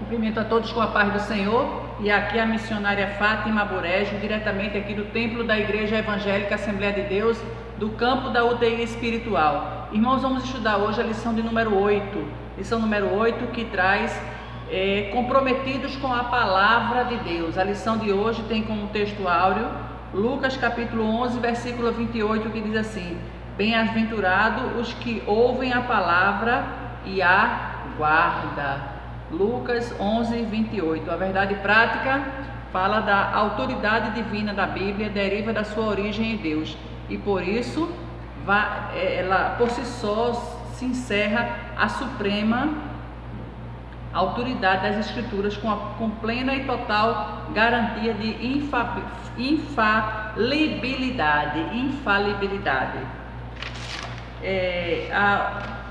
Cumprimento a todos com a paz do Senhor, e aqui a missionária Fátima Borejo, diretamente aqui do templo da Igreja Evangélica Assembleia de Deus, do campo da UTI espiritual. Irmãos, vamos estudar hoje a lição de número 8, lição número 8 que traz comprometidos com a palavra de Deus. A lição de hoje tem como texto áureo Lucas capítulo 11, versículo 28, que diz assim: bem-aventurados os que ouvem a palavra e a guardam. Lucas 11, 28. A verdade prática fala da autoridade divina da Bíblia, deriva da sua origem em Deus, e por isso ela por si só se encerra a suprema autoridade das Escrituras com plena e total garantia de infalibilidade.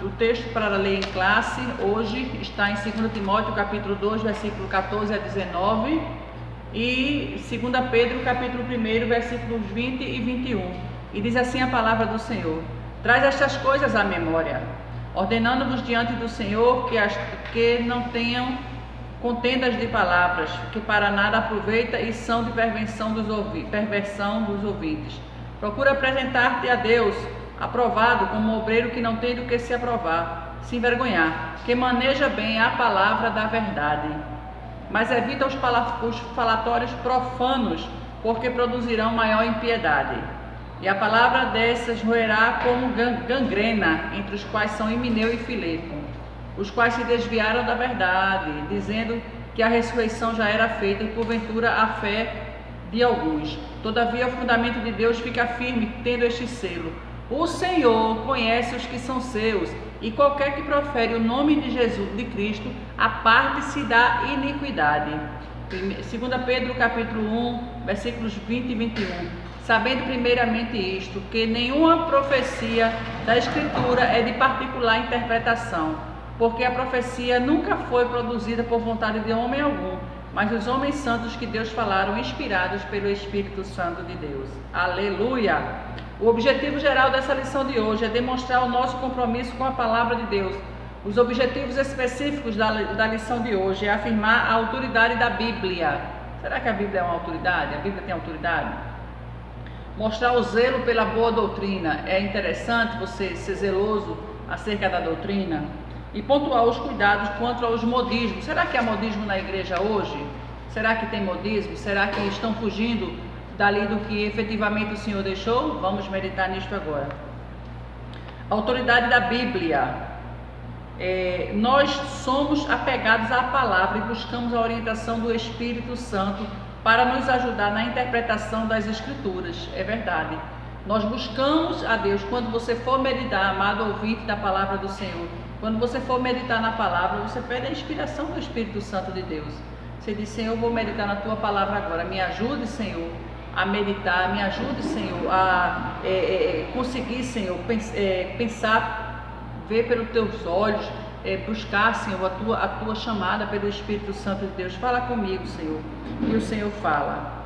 O texto para ler em classe hoje está em 2 Timóteo capítulo 2, versículo 14 a 19 e 2 Pedro capítulo 1, versículos 20 e 21. E diz assim a palavra do Senhor: traz estas coisas à memória, ordenando-vos diante do Senhor que não tenham contendas de palavras, que para nada aproveita e são de perversão dos ouvintes. Procura apresentar-te a Deus aprovado como obreiro que não tem do que se aprovar, se envergonhar, que maneja bem a palavra da verdade. Mas evita os falatórios profanos, porque produzirão maior impiedade. E a palavra dessas roerá como gangrena, entre os quais são Himeneu e Fileto, os quais se desviaram da verdade, dizendo que a ressurreição já era feita, e porventura a fé de alguns. Todavia o fundamento de Deus fica firme, tendo este selo: o Senhor conhece os que são seus, e qualquer que profere o nome de Jesus, de Cristo, aparte-se da iniquidade. 2 Pedro capítulo 1, versículos 20 e 21. Sabendo primeiramente isto, que nenhuma profecia da Escritura é de particular interpretação, porque a profecia nunca foi produzida por vontade de homem algum, mas os homens santos que Deus falaram, inspirados pelo Espírito Santo de Deus. Aleluia! O objetivo geral dessa lição de hoje é demonstrar o nosso compromisso com a palavra de Deus. Os objetivos específicos da lição de hoje é afirmar a autoridade da Bíblia. Será que a Bíblia é uma autoridade? A Bíblia tem autoridade? Mostrar o zelo pela boa doutrina. É interessante você ser zeloso acerca da doutrina. E pontuar os cuidados quanto aos modismos. Será que há modismo na igreja hoje? Será que tem modismo? Será que estão fugindo dali do que efetivamente o Senhor deixou? Vamos meditar nisto agora. A autoridade da Bíblia. Nós somos apegados à palavra e buscamos a orientação do Espírito Santo para nos ajudar na interpretação das Escrituras. É verdade. Nós buscamos a Deus. Quando você for meditar, amado ouvinte da palavra do Senhor, quando você for meditar na palavra, você pede a inspiração do Espírito Santo de Deus. Você diz: Senhor, eu vou meditar na tua palavra agora. Me ajude, Senhor, a meditar. Me ajude, Senhor, a conseguir, Senhor, pensar, ver pelos teus olhos, buscar, Senhor, a tua chamada pelo Espírito Santo de Deus. Fala comigo, Senhor. E o Senhor fala.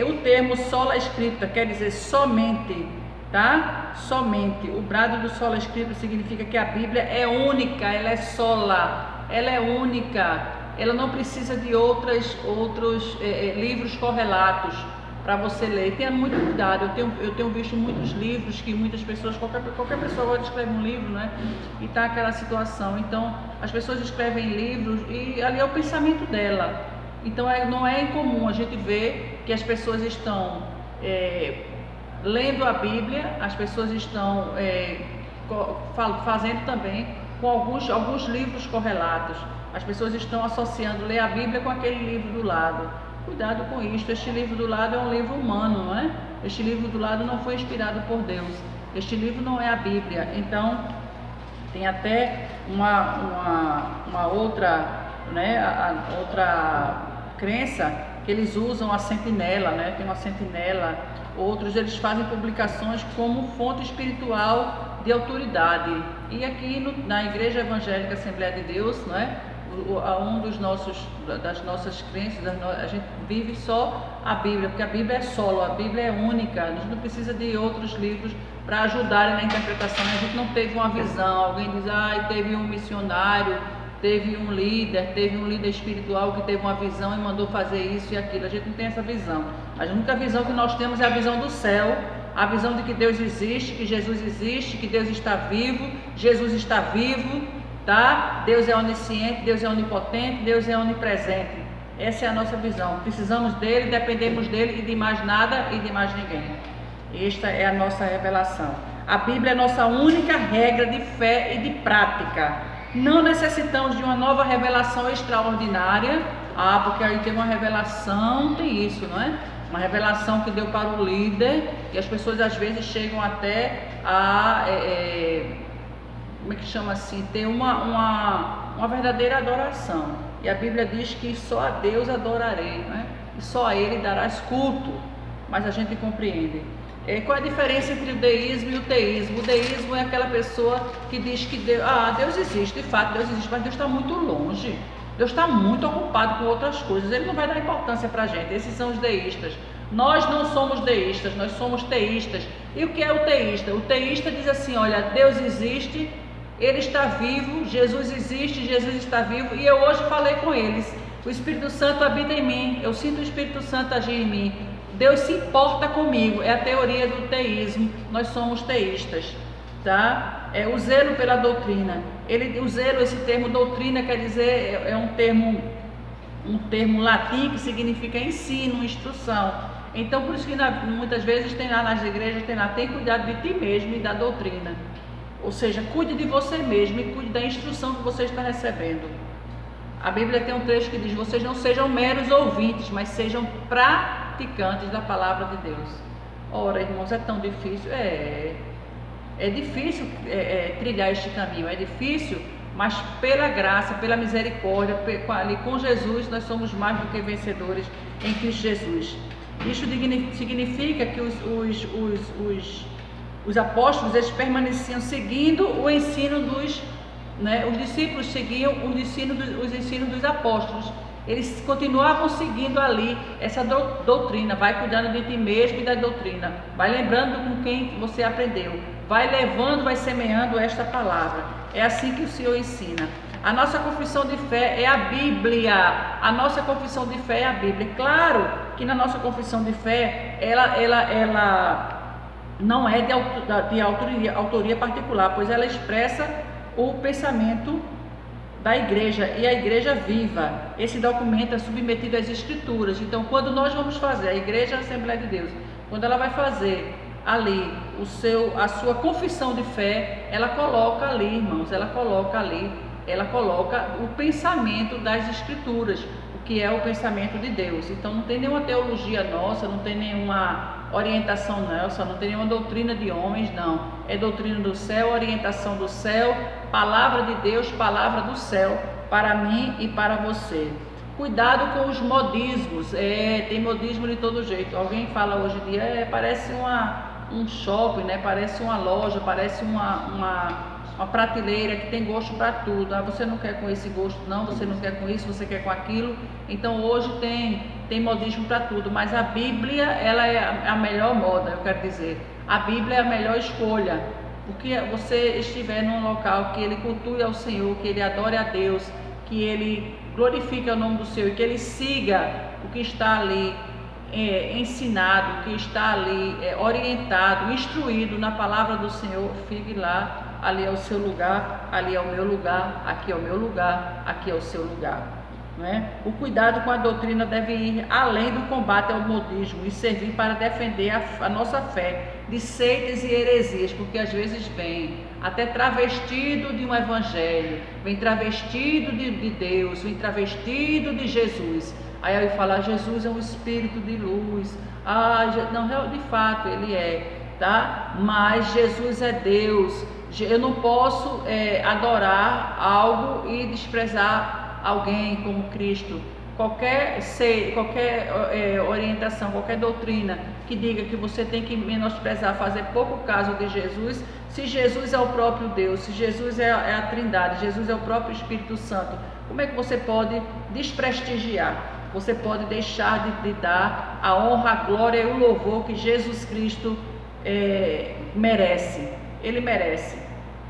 O termo sola escrita quer dizer somente, tá? Somente. O brado do sola escrita significa que a Bíblia é única, ela é sola, ela é única, ela não precisa de outros livros correlatos para você ler. Tenha muito cuidado. Eu tenho visto muitos livros que muitas pessoas, qualquer pessoa agora escreve um livro, né? E tá aquela situação. Então as pessoas escrevem livros e ali é o pensamento dela. Então não é incomum a gente ver que as pessoas estão lendo a Bíblia, as pessoas estão fazendo também com alguns livros correlatos. As pessoas estão associando ler a Bíblia com aquele livro do lado. Cuidado com isso. Este livro do lado é um livro humano, não é? Este livro do lado não foi inspirado por Deus. Este livro não é a Bíblia. Então tem até uma outra, né? Outra crença que eles usam a sentinela, né? Tem uma sentinela. Outros eles fazem publicações como fonte espiritual de autoridade. E aqui na Igreja Evangélica Assembleia de Deus, não é? Das nossas crenças, a gente vive só a Bíblia, porque a Bíblia é solo, a Bíblia é única. A gente não precisa de outros livros para ajudarem na interpretação. A gente não teve uma visão, alguém diz: teve um missionário, teve um líder espiritual que teve uma visão e mandou fazer isso e aquilo. A gente não tem essa visão. A única visão que nós temos é a visão do céu, a visão de que Deus existe, que Jesus existe, que Deus está vivo, Jesus está vivo, tá? Deus é onisciente, Deus é onipotente, Deus é onipresente. Essa é a nossa visão. Precisamos dele, dependemos dele e de mais nada e de mais ninguém. Esta é a nossa revelação. A Bíblia é a nossa única regra de fé e de prática. Não necessitamos de uma nova revelação extraordinária. Porque aí tem uma revelação, tem isso, não é? Uma revelação que deu para o líder, e as pessoas às vezes chegam até a, como é que chama assim, ter uma verdadeira adoração. E a Bíblia diz que só a Deus adorarei, né? E só a Ele darás culto. Mas a gente compreende. Qual é a diferença entre o deísmo e o teísmo? O deísmo é aquela pessoa que diz que Deus existe, de fato Deus existe, mas Deus está muito longe. Deus está muito ocupado com outras coisas, Ele não vai dar importância para a gente. Esses são os deístas. Nós não somos deístas, nós somos teístas. E o que é o teísta? O teísta diz assim, olha, Deus existe, Ele está vivo, Jesus existe, Jesus está vivo, e eu hoje falei com eles, o Espírito Santo habita em mim, eu sinto o Espírito Santo agir em mim, Deus se importa comigo. É a teoria do teísmo. Nós somos teístas, tá? É o zelo pela doutrina. O zelo, esse termo doutrina, quer dizer, é um termo latim que significa ensino, instrução. Então, por isso que muitas vezes tem lá nas igrejas, tem cuidado de ti mesmo e da doutrina. Ou seja, cuide de você mesmo e cuide da instrução que você está recebendo. A Bíblia tem um trecho que diz, vocês não sejam meros ouvintes, mas sejam praticantes da palavra de Deus. Ora, irmãos, é tão difícil. É difícil trilhar este caminho, é difícil, mas pela graça, pela misericórdia, ali com Jesus, nós somos mais do que vencedores em Cristo Jesus. Isso significa que os apóstolos, eles permaneciam seguindo o ensino dos, né, os discípulos seguiam os ensinos dos apóstolos. Eles continuavam seguindo ali essa doutrina. Vai cuidando de ti mesmo e da doutrina. Vai lembrando com quem você aprendeu. Vai levando, vai semeando esta palavra. É assim que o Senhor ensina. A nossa confissão de fé é a Bíblia. A nossa confissão de fé é a Bíblia. Claro que na nossa confissão de fé, ela não é de autoria particular, pois ela expressa o pensamento da igreja, e a igreja viva. Esse documento é submetido às escrituras. Então, quando nós vamos fazer, a igreja, a Assembleia de Deus, quando ela vai fazer ali a sua confissão de fé, ela coloca ali, irmãos, ela coloca o pensamento das escrituras, o que é o pensamento de Deus. Então, não tem nenhuma teologia nossa, não tem nenhuma orientação nossa, não tem nenhuma doutrina de homens, não. É doutrina do céu, orientação do céu, palavra de Deus, palavra do céu, para mim e para você. Cuidado com os modismos. Tem modismo de todo jeito. Alguém fala hoje em dia, parece um shopping, né? Parece uma loja, parece uma prateleira que tem gosto para tudo. Você não quer com esse gosto, não, você não quer com isso, você quer com aquilo. Então hoje tem modismo para tudo, mas a Bíblia, ela é a melhor moda, eu quero dizer. A Bíblia é a melhor escolha. Porque você estiver num local que ele cultue ao Senhor, que ele adore a Deus, que ele glorifique o nome do Senhor, que ele siga o que está ali ensinado, o que está ali orientado, instruído na palavra do Senhor, fique lá. Ali é o seu lugar, ali é o meu lugar, aqui é o meu lugar, aqui é o seu lugar. Não é? O cuidado com a doutrina deve ir além do combate ao modismo e servir para defender a nossa fé de seitas e heresias, porque às vezes vem até travestido de um evangelho, vem travestido de Deus, vem travestido de Jesus. Aí eu falo, Jesus é um espírito de luz. Não, de fato ele é, tá? Mas Jesus é Deus. Eu não posso adorar algo e desprezar alguém como Cristo. Qualquer orientação, qualquer doutrina que diga que você tem que menosprezar, fazer pouco caso de Jesus, se Jesus é o próprio Deus, se Jesus é a Trindade, Jesus é o próprio Espírito Santo, como é que você pode desprestigiar? Você pode deixar de dar a honra, a glória e o louvor que Jesus Cristo merece. Ele merece.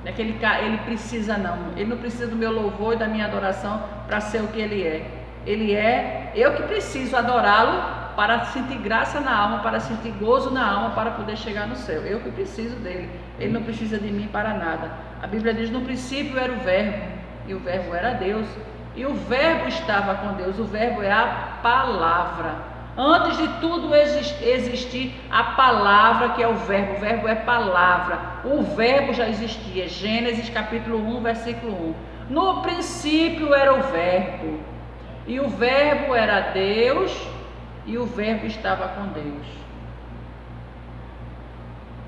Não é que ele precisa não. Ele não precisa do meu louvor e da minha adoração para ser o que ele é. Ele é eu que preciso adorá-lo para sentir graça na alma, para sentir gozo na alma, para poder chegar no céu. Eu que preciso dele. Ele não precisa de mim para nada. A Bíblia diz: no princípio era o Verbo, e o Verbo era Deus, e o Verbo estava com Deus. O Verbo é a palavra. Antes de tudo existir a palavra, que é o Verbo é palavra. O Verbo já existia. Gênesis capítulo 1, versículo 1. No princípio era o Verbo, e o Verbo era Deus, e o Verbo estava com Deus.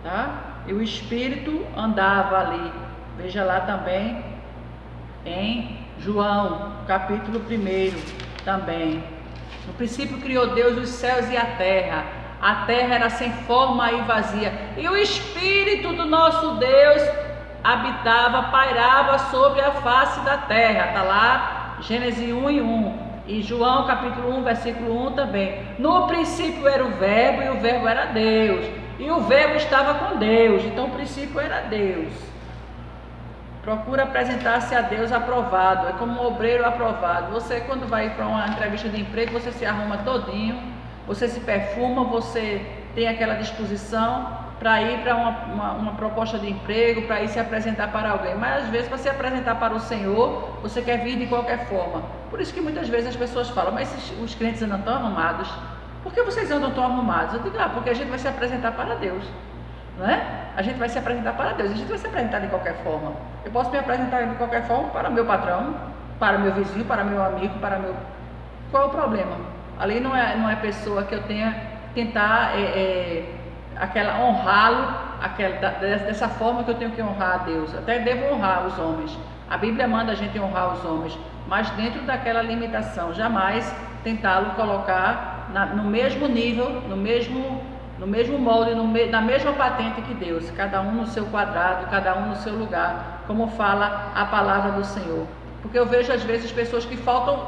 Tá? E o Espírito andava ali. Veja lá também em João, capítulo 1 também. No princípio criou Deus os céus e a terra. A terra era sem forma e vazia, e o Espírito do nosso Deus habitava, pairava sobre a face da terra. Está lá, Gênesis 1:1. E João capítulo 1, versículo 1 também. No princípio era o Verbo, e o Verbo era Deus, e o Verbo estava com Deus. Então o princípio era Deus. Procura apresentar-se a Deus aprovado. É como um obreiro aprovado. Você, quando vai para uma entrevista de emprego, você se arruma todinho, você se perfuma, você tem aquela disposição para ir para uma proposta de emprego, para ir se apresentar para alguém. Mas às vezes, para se apresentar para o Senhor, você quer vir de qualquer forma. Por isso que muitas vezes as pessoas falam: mas os crentes andam tão arrumados. Por que vocês andam tão arrumados? Eu digo: porque a gente vai se apresentar para Deus. Não é? A gente vai se apresentar para Deus. A gente vai se apresentar de qualquer forma. Eu posso me apresentar de qualquer forma para meu patrão, para meu vizinho, para meu amigo, para meu... Qual é o problema? Ali não é pessoa que eu tenha tentar honrá-lo dessa forma que eu tenho que honrar a Deus. Até devo honrar os homens. A Bíblia manda a gente honrar os homens, mas dentro daquela limitação. Jamais tentá-lo colocar no mesmo nível, no mesmo molde, na mesma patente que Deus. Cada um no seu quadrado, cada um no seu lugar, como fala a palavra do Senhor. Porque eu vejo às vezes pessoas que faltam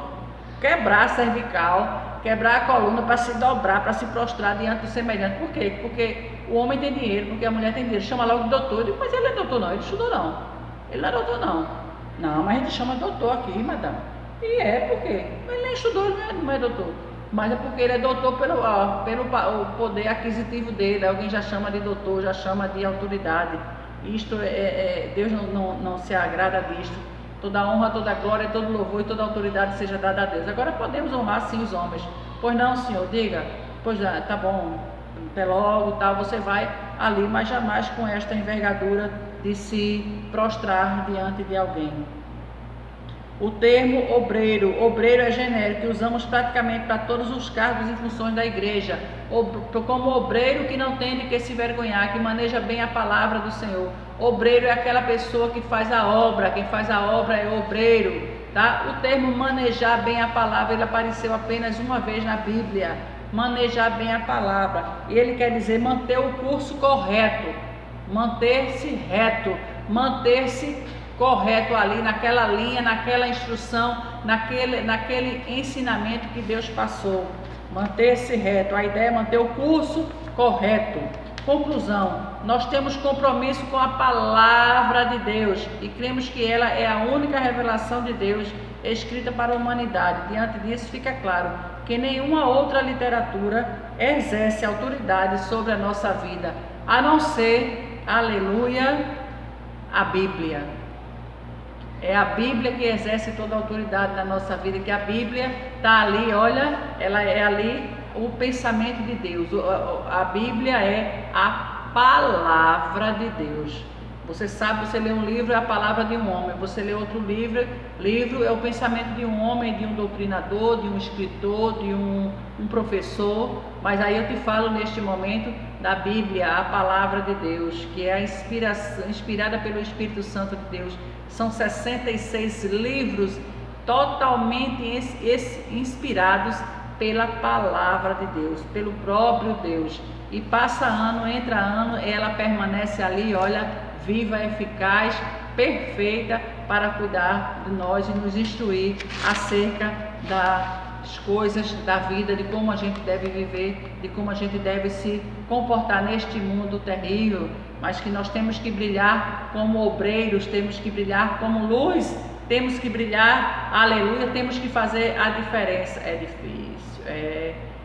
quebrar a cervical, quebrar a coluna para se dobrar, para se prostrar diante do semelhante. Por quê? Porque o homem tem dinheiro, porque a mulher tem dinheiro. Chama logo de doutor. Eu digo: mas ele não é doutor não, ele estudou não. Ele não é doutor não. Não, mas a gente chama doutor aqui, madame. E por quê? Ele nem estudou, ele não é doutor. Mas é porque ele é doutor pelo poder aquisitivo dele. Alguém já chama de doutor, já chama de autoridade. Isto Deus não se agrada disto. Toda honra, toda glória, todo louvor e toda autoridade seja dada a Deus. Agora podemos honrar sim os homens. Pois não, Senhor, diga. Pois já, tá bom, até logo, tal. Você vai ali, mas jamais com esta envergadura de se prostrar diante de alguém. O termo obreiro é genérico, que usamos praticamente para todos os cargos e funções da igreja, como obreiro que não tem de que se vergonhar, que maneja bem a palavra do Senhor. Obreiro é aquela pessoa que faz a obra, quem faz a obra é obreiro, tá? O termo manejar bem a palavra, ele apareceu apenas uma vez na Bíblia. Manejar bem a palavra, e ele quer dizer manter o curso correto, manter-se reto, manter-se correto ali, naquela linha, naquela instrução, naquele ensinamento que Deus passou. Manter-se reto, a ideia é manter o curso correto. Conclusão: nós temos compromisso com a palavra de Deus e cremos que ela é a única revelação de Deus escrita para a humanidade. Diante disso, fica claro que nenhuma outra literatura exerce autoridade sobre a nossa vida, a não ser, aleluia, a Bíblia. É a Bíblia que exerce toda a autoridade na nossa vida, que a Bíblia está ali, olha, ela é ali o pensamento de Deus. A Bíblia é a palavra de Deus. Você sabe, você lê um livro, é a palavra de um homem. Você lê outro livro é o pensamento de um homem, de um doutrinador, de um escritor, de um professor. Mas aí eu te falo neste momento da Bíblia, a palavra de Deus, que é a inspirada pelo Espírito Santo de Deus. São 66 livros totalmente inspirados pela palavra de Deus, pelo próprio Deus. E passa ano, entra ano, ela permanece ali, olha, viva, eficaz, perfeita para cuidar de nós e nos instruir acerca das coisas da vida, de como a gente deve viver, de como a gente deve se comportar neste mundo terrível mas que nós temos que brilhar como obreiros, temos que brilhar como luz, temos que brilhar, aleluia, temos que fazer a diferença. É difícil,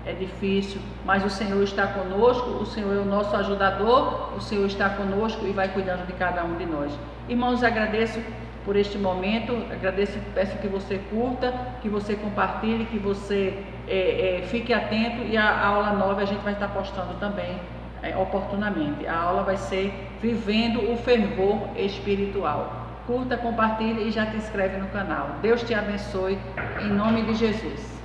é difícil, mas o Senhor está conosco, o Senhor é o nosso ajudador, o Senhor está conosco e vai cuidando de cada um de nós. Irmãos, agradeço por este momento, agradeço, peço que você curta, que você compartilhe, que você fique atento, e a aula 9 a gente vai estar postando também oportunamente. A aula vai ser Vivendo o Fervor Espiritual. Curta, compartilhe e já te inscreve no canal. Deus te abençoe, em nome de Jesus.